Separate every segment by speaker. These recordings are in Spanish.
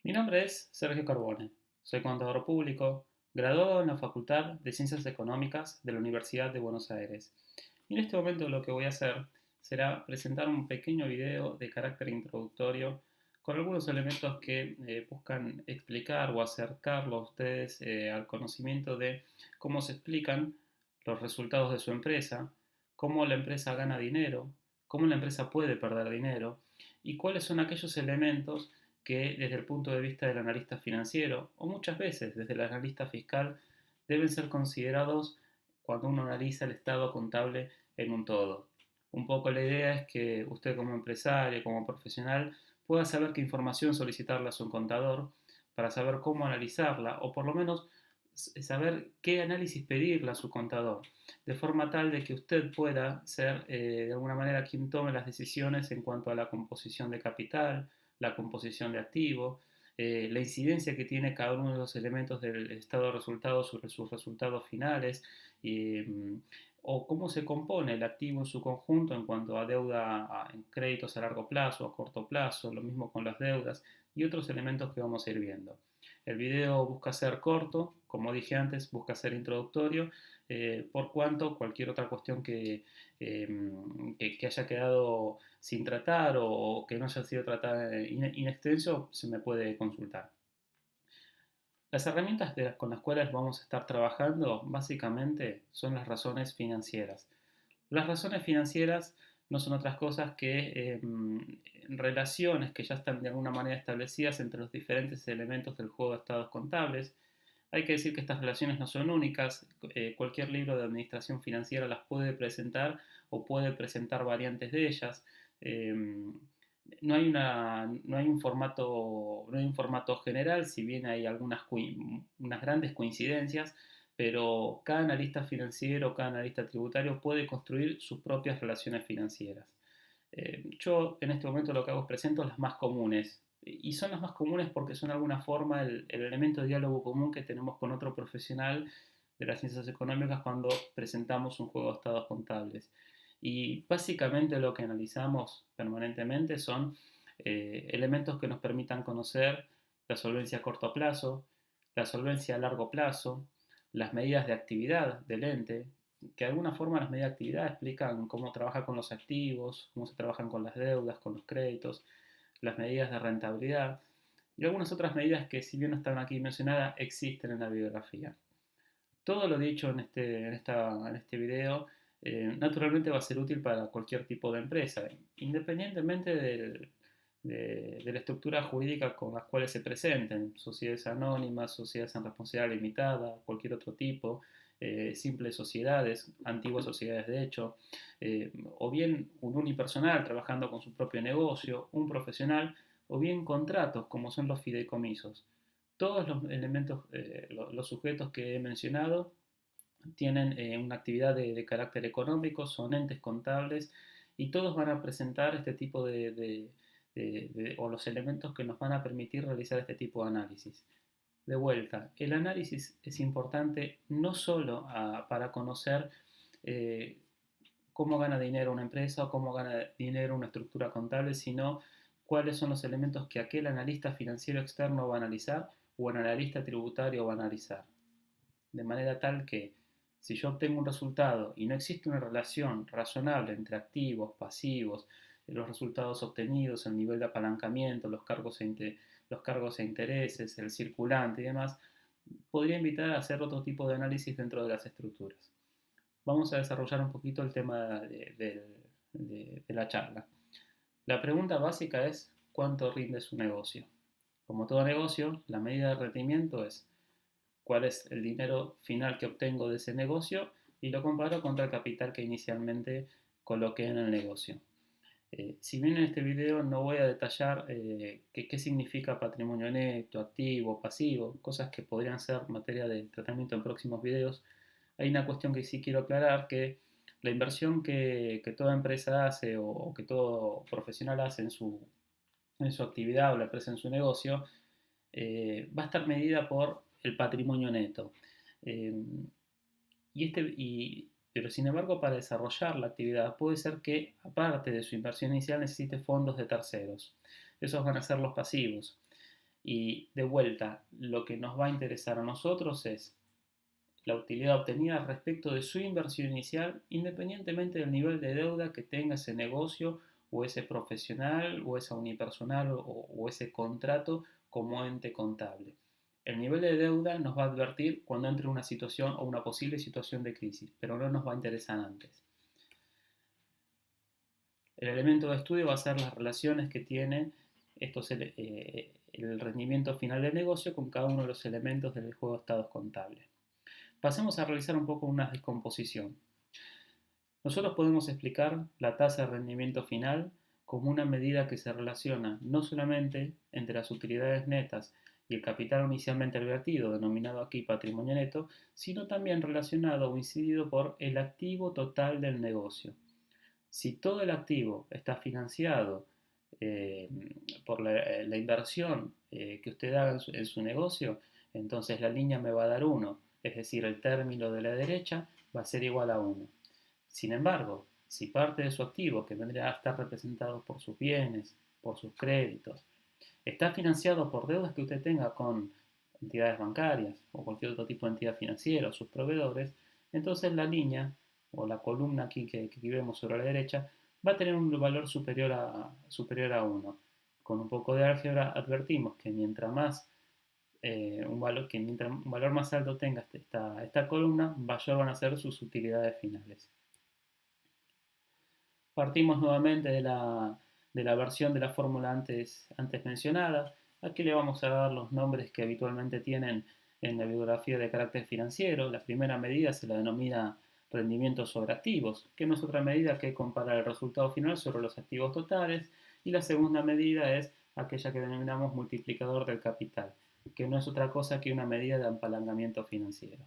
Speaker 1: Mi nombre es Sergio Carbone. Soy contador público, graduado en la Facultad de Ciencias Económicas de la Universidad de Buenos Aires. Y en este momento lo que voy a hacer será presentar un pequeño video de carácter introductorio con algunos elementos que buscan explicar o acercarlo a ustedes al conocimiento de cómo se explican los resultados de su empresa, cómo la empresa gana dinero, cómo la empresa puede perder dinero y cuáles son aquellos elementos que desde el punto de vista del analista financiero, o muchas veces desde el analista fiscal, deben ser considerados cuando uno analiza el estado contable en un todo. Un poco la idea es que usted como empresario, como profesional, pueda saber qué información solicitarle a su contador para saber cómo analizarla, o por lo menos saber qué análisis pedirle a su contador, de forma tal de que usted pueda ser de alguna manera quien tome las decisiones en cuanto a la composición de capital, la composición de activos, la incidencia que tiene cada uno de los elementos del estado de resultados sobre sus resultados finales, o cómo se compone el activo en su conjunto en cuanto a deuda, en créditos a largo plazo, a corto plazo, lo mismo con las deudas y otros elementos que vamos a ir viendo. El video busca ser corto, como dije antes, busca ser introductorio, por cuanto cualquier otra cuestión que haya quedado sin tratar o que no haya sido tratada in extenso, se me puede consultar. Las herramientas con las cuales vamos a estar trabajando básicamente son las razones financieras. Las razones financieras no son otras cosas que relaciones que ya están de alguna manera establecidas entre los diferentes elementos del juego de estados contables. Hay que decir que estas relaciones no son únicas, cualquier libro de administración financiera las puede presentar o puede presentar variantes de ellas. Eh, no hay un formato general, si bien hay unas grandes coincidencias, pero cada analista financiero, cada analista tributario puede construir sus propias relaciones financieras. Yo en este momento lo que hago es presento las más comunes, y son las más comunes porque son de alguna forma el elemento de diálogo común que tenemos con otro profesional de las ciencias económicas cuando presentamos un juego de estados contables. Y básicamente lo que analizamos permanentemente son elementos que nos permitan conocer la solvencia a corto plazo, la solvencia a largo plazo, las medidas de actividad del ente, que de alguna forma las medidas de actividad explican cómo trabaja con los activos, cómo se trabajan con las deudas, con los créditos, las medidas de rentabilidad y algunas otras medidas que, si bien no están aquí mencionadas, existen en la bibliografía. Todo lo dicho en este video naturalmente va a ser útil para cualquier tipo de empresa, independientemente de la estructura jurídica con las cuales se presenten, sociedades anónimas, sociedades en responsabilidad limitada, cualquier otro tipo, simples sociedades, antiguas sociedades de hecho, o bien un unipersonal trabajando con su propio negocio, un profesional, o bien contratos como son los fideicomisos. Todos los elementos, los sujetos que he mencionado tienen una actividad de carácter económico, son entes contables y todos van a presentar este tipo o los elementos que nos van a permitir realizar este tipo de análisis. De vuelta, el análisis es importante no solo para conocer eh, cómo gana dinero una empresa o cómo gana dinero una estructura contable, sino cuáles son los elementos que aquel analista financiero externo va a analizar o el analista tributario va a analizar. De manera tal que si yo obtengo un resultado y no existe una relación razonable entre activos, pasivos, los resultados obtenidos, el nivel de apalancamiento, los cargos e intereses, el circulante y demás, podría invitar a hacer otro tipo de análisis dentro de las estructuras. Vamos a desarrollar un poquito el tema de la charla. La pregunta básica es ¿cuánto rinde su negocio? Como todo negocio, la medida de rendimiento es cuál es el dinero final que obtengo de ese negocio y lo comparo contra el capital que inicialmente coloqué en el negocio. Si bien en este video no voy a detallar qué significa patrimonio neto, activo, pasivo, cosas que podrían ser materia de tratamiento en próximos videos, hay una cuestión que sí quiero aclarar, que la inversión que toda empresa hace o que todo profesional hace en su actividad o la empresa en su negocio, va a estar medida por el patrimonio neto. Eh, pero sin embargo, para desarrollar la actividad puede ser que, aparte de su inversión inicial, necesite fondos de terceros. Esos van a ser los pasivos. Y de vuelta, lo que nos va a interesar a nosotros es la utilidad obtenida respecto de su inversión inicial, independientemente del nivel de deuda que tenga ese negocio o ese profesional o esa unipersonal o ese contrato como ente contable. El nivel de deuda nos va a advertir cuando entre una situación o una posible situación de crisis, pero no nos va a interesar antes. El elemento de estudio va a ser las relaciones que tiene el rendimiento final del negocio con cada uno de los elementos del juego de estados contables. Pasemos a realizar un poco una descomposición. Nosotros podemos explicar la tasa de rendimiento final como una medida que se relaciona no solamente entre las utilidades netas y el capital inicialmente invertido, denominado aquí patrimonio neto, sino también relacionado o incidido por el activo total del negocio. Si todo el activo está financiado eh, por la inversión que usted haga en su negocio, entonces la línea me va a dar 1, es decir, el término de la derecha va a ser igual a 1. Sin embargo, si parte de su activo, que vendría a estar representado por sus bienes, por sus créditos, está financiado por deudas que usted tenga con entidades bancarias o cualquier otro tipo de entidad financiera o sus proveedores, entonces la línea o la columna aquí que vemos sobre la derecha va a tener un valor superior a 1. Con un poco de álgebra advertimos que mientras más mientras un valor más alto tenga esta columna, mayor van a ser sus utilidades finales. Partimos nuevamente de la versión de la fórmula antes mencionada. Aquí le vamos a dar los nombres que habitualmente tienen en la bibliografía de carácter financiero. La primera medida se la denomina rendimiento sobre activos, que no es otra medida que comparar el resultado final sobre los activos totales. Y la segunda medida es aquella que denominamos multiplicador del capital, que no es otra cosa que una medida de apalancamiento financiero.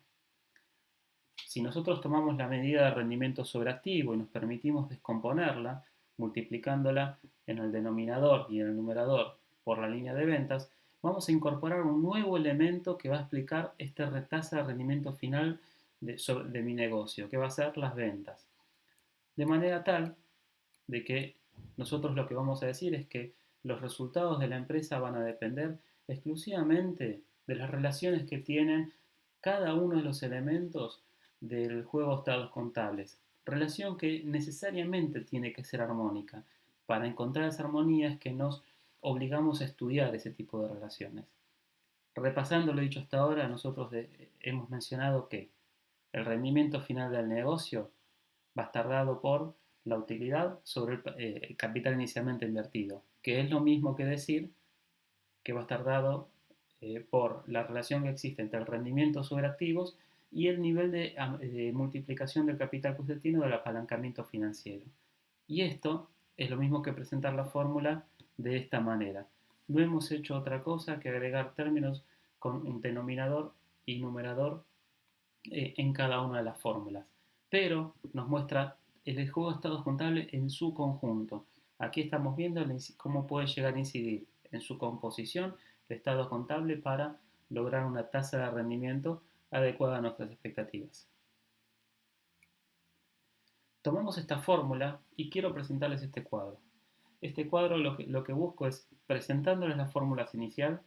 Speaker 1: Si nosotros tomamos la medida de rendimiento sobre activo y nos permitimos descomponerla, multiplicándola en el denominador y en el numerador por la línea de ventas, vamos a incorporar un nuevo elemento que va a explicar esta tasa de rendimiento final de mi negocio, que va a ser las ventas. De manera tal de que nosotros lo que vamos a decir es que los resultados de la empresa van a depender exclusivamente de las relaciones que tienen cada uno de los elementos del juego de estados contables. Relación que necesariamente tiene que ser armónica. Para encontrar esa armonía es que nos obligamos a estudiar ese tipo de relaciones. Repasando lo dicho hasta ahora, nosotros hemos mencionado que el rendimiento final del negocio va a estar dado por la utilidad sobre el capital inicialmente invertido, que es lo mismo que decir que va a estar dado por la relación que existe entre el rendimiento sobre activos y el nivel de multiplicación del capital que usted tiene del apalancamiento financiero. Y esto es lo mismo que presentar la fórmula de esta manera. No hemos hecho otra cosa que agregar términos con un denominador y numerador en cada una de las fórmulas. Pero nos muestra el juego de estados contables en su conjunto. Aquí estamos viendo cómo puede llegar a incidir en su composición el estado contable para lograr una tasa de rendimiento adecuada a nuestras expectativas. Tomamos esta fórmula y quiero presentarles este cuadro. Este cuadro lo que busco es, presentándoles las fórmulas inicial,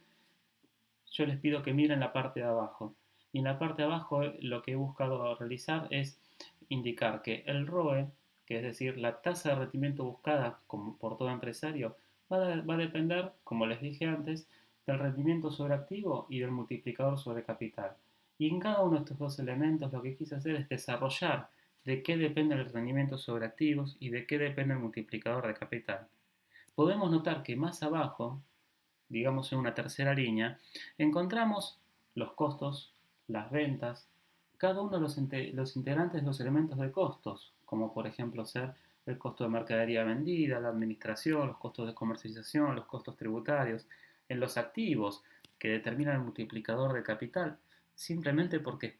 Speaker 1: yo les pido que miren la parte de abajo. Y en la parte de abajo lo que he buscado realizar es indicar que el ROE, que es decir, la tasa de rendimiento buscada por todo empresario, va a depender, como les dije antes, del rendimiento sobre activo y del multiplicador sobre capital. Y en cada uno de estos dos elementos lo que quise hacer es desarrollar de qué depende el rendimiento sobre activos y de qué depende el multiplicador de capital. Podemos notar que más abajo, digamos en una tercera línea, encontramos los costos, las ventas, cada uno de los integrantes de los elementos de costos, como por ejemplo ser el costo de mercadería vendida, la administración, los costos de comercialización, los costos tributarios, en los activos que determinan el multiplicador de capital, simplemente porque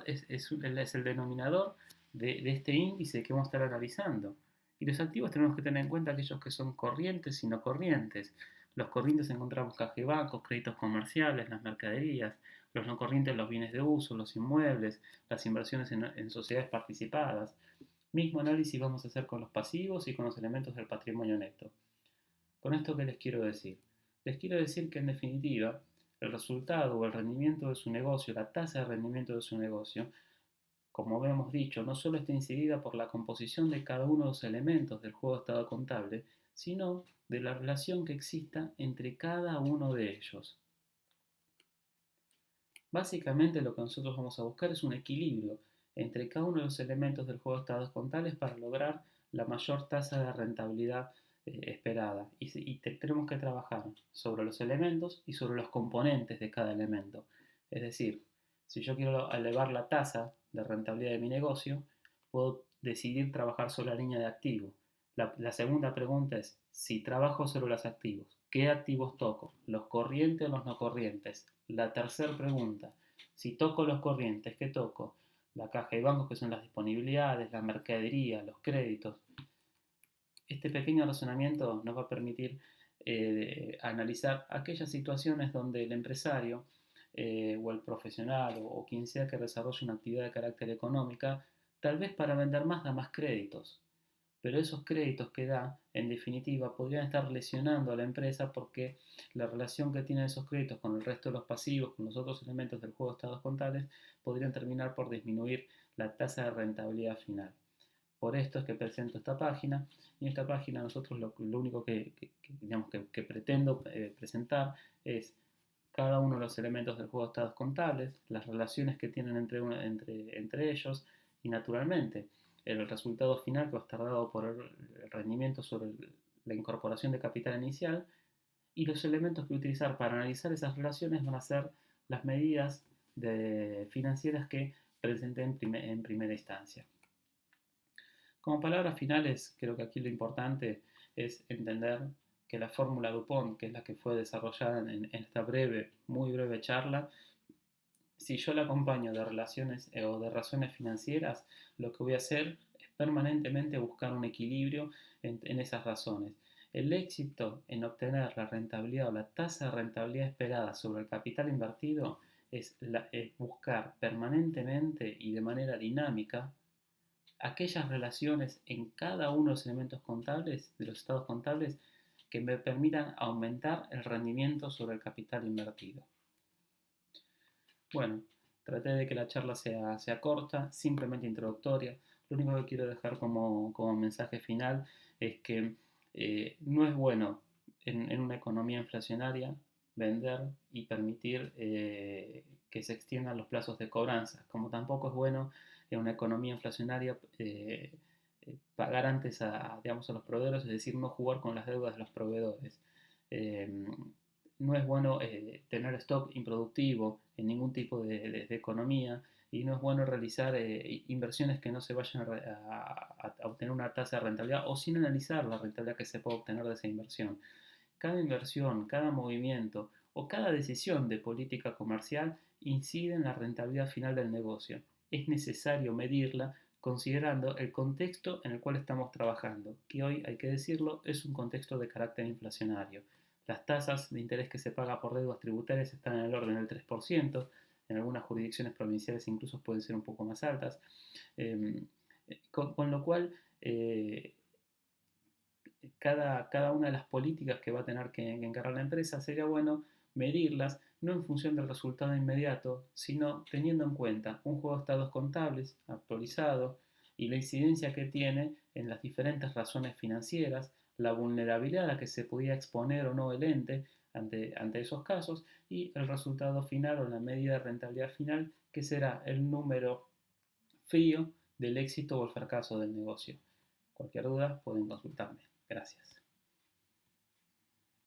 Speaker 1: es el denominador de este índice que vamos a estar analizando. Y los activos tenemos que tener en cuenta aquellos que son corrientes y no corrientes. Los corrientes encontramos caja de bancos, créditos comerciales, las mercaderías. Los no corrientes, los bienes de uso, los inmuebles, las inversiones en sociedades participadas. Mismo análisis vamos a hacer con los pasivos y con los elementos del patrimonio neto. ¿Con esto qué les quiero decir? Les quiero decir que en definitiva, el resultado o el rendimiento de su negocio, la tasa de rendimiento de su negocio, como hemos dicho, no solo está incidida por la composición de cada uno de los elementos del juego de estado contable, sino de la relación que exista entre cada uno de ellos. Básicamente lo que nosotros vamos a buscar es un equilibrio entre cada uno de los elementos del juego de estados contables para lograr la mayor tasa de rentabilidad esperada. Tenemos que trabajar sobre los elementos y sobre los componentes de cada elemento. Es decir, si yo quiero elevar la tasa de rentabilidad de mi negocio, puedo decidir trabajar sobre la línea de activos. La segunda pregunta es, si trabajo sobre los activos, ¿qué activos toco? ¿Los corrientes o los no corrientes? La tercera pregunta, si toco los corrientes, ¿qué toco? La caja de bancos, que son las disponibilidades, la mercadería, los créditos. Este pequeño razonamiento nos va a permitir analizar aquellas situaciones donde el empresario o el profesional o quien sea que desarrolle una actividad de carácter económica, tal vez para vender más da más créditos, pero esos créditos que da, en definitiva, podrían estar lesionando a la empresa porque la relación que tienen esos créditos con el resto de los pasivos, con los otros elementos del juego de estados contables, podrían terminar por disminuir la tasa de rentabilidad final. Por esto es que presento esta página, y en esta página nosotros lo único que pretendo presentar es cada uno de los elementos del juego de estados contables, las relaciones que tienen entre ellos y naturalmente el resultado final que va a estar dado por el rendimiento sobre la incorporación de capital inicial, y los elementos que utilizar para analizar esas relaciones van a ser las medidas financieras que presenté en primera instancia. Como palabras finales, creo que aquí lo importante es entender que la fórmula DuPont, que es la que fue desarrollada en esta muy breve charla, si yo la acompaño de relaciones o de razones financieras, lo que voy a hacer es permanentemente buscar un equilibrio en esas razones. El éxito en obtener la rentabilidad o la tasa de rentabilidad esperada sobre el capital invertido es buscar permanentemente y de manera dinámica aquellas relaciones en cada uno de los elementos contables, de los estados contables, que me permitan aumentar el rendimiento sobre el capital invertido. Bueno, traté de que la charla sea corta, simplemente introductoria. Lo único que quiero dejar como mensaje final es que no es bueno en una economía inflacionaria vender y permitir que se extiendan los plazos de cobranza, como tampoco es bueno en una economía inflacionaria pagar antes digamos, a los proveedores, es decir, no jugar con las deudas de los proveedores. Eh, no es bueno tener stock improductivo en ningún tipo de economía, y no es bueno realizar inversiones que no se vayan a obtener una tasa de rentabilidad o sin analizar la rentabilidad que se puede obtener de esa inversión. Cada inversión, cada movimiento o cada decisión de política comercial incide en la rentabilidad final del negocio. Es necesario medirla considerando el contexto en el cual estamos trabajando, que hoy, hay que decirlo, es un contexto de carácter inflacionario. Las tasas de interés que se paga por deudas tributarias están en el orden del 3%, en algunas jurisdicciones provinciales incluso pueden ser un poco más altas, eh, con lo cual cada una de las políticas que va a tener que encargar la empresa sería bueno medirlas no en función del resultado inmediato, sino teniendo en cuenta un juego de estados contables actualizado y la incidencia que tiene en las diferentes razones financieras, la vulnerabilidad a la que se podía exponer o no el ente ante esos casos, y el resultado final o la medida de rentabilidad final, que será el número frío del éxito o el fracaso del negocio. Cualquier duda pueden consultarme. Gracias.